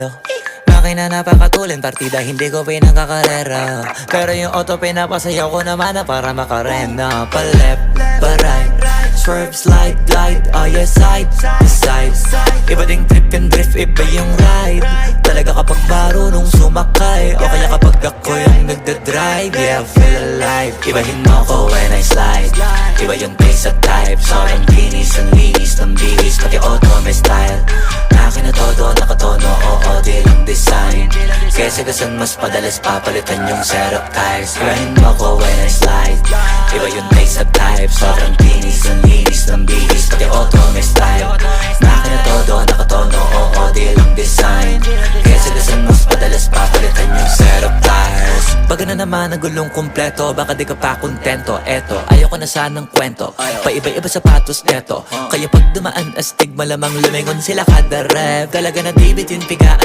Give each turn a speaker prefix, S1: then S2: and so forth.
S1: Makina napakatulin, partida hindi ko pinagkakarera. Pero yung auto pinapasayaw ko naman na para makarena. Pa-left, pa-right, swerve, slide, glide. Oh yeah, side to side. Iba ding trip yung drift, iba yung ride. Talaga kapag marunong sumakay, o kaya kapag ako yung nagdadrive. Yeah, feel alive. Ibahin mo ko when I slide. Iba yung pace at type. Sobrang kinis, ang linis ng bihis, pati auto may style. Akin na todo, nakatono, oo, di lang design. Kesa gasan mas padalas papalitan yung setup tires. Ibahin mo ko when I slide. Iba yung pace at type. Sobrang kinis, ang linis ng bihis, pati auto may style. Akin na todo, nakatono, oo, di lang design. Kesa gasan mas padalas papalitan yung setup tires. Pag na naman ang gulong kumpleto, baka di ka pa kontento. Eto, ayoko na sanang kwento, paiba-iba sapatos neto. Kaya pag dumaan astig, malamang lumingon sila kada rep. Talaga na David yung pigaan.